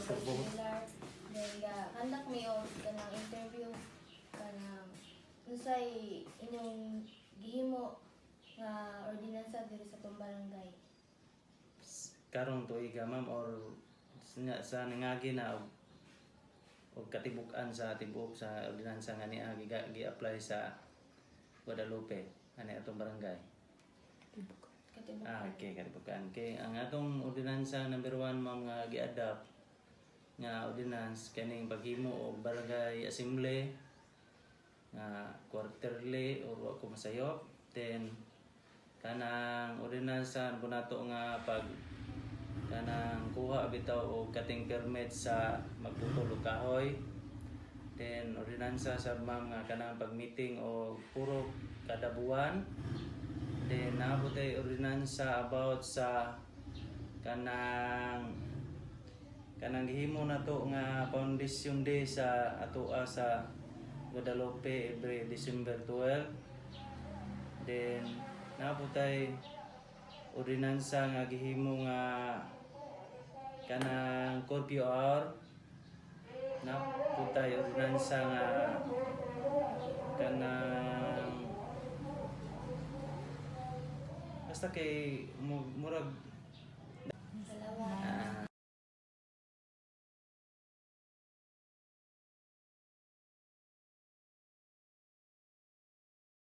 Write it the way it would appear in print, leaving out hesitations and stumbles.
similar then kandak mi og kanang interview kanang unsay inyong gihimo nga ordinansa diri sa tong barangay. Karong tuiga ma'am or sa nangagi na og katibuk-an sa tibok sa ordinansa nga niya gi-apply sa Guadalupe ani atong barangay. Katibukan. Okay, katibukan. Kay ang atong ordinansa number 1 ma'am nga gi-adapt nga ordinance kaning paghimo og barangay assembly nga quarterly or wa ko masayop. Then kanang ordinansa po nato nga pag kanang kuha bitaw og cutting permit sa magputol og kahoy. Then ordinansa sa ma'am nga kanang pag-meeting o puro kada buwan. Then naabot ay ordinansa about sa kanang gihimo na to nga foundation day sa atoa sa Guadalupe every December 12. Then naabot ay ordinansa nga gihimo nga kanang curfew hour. Naabot ay ordinansa nga kanang basta kay murag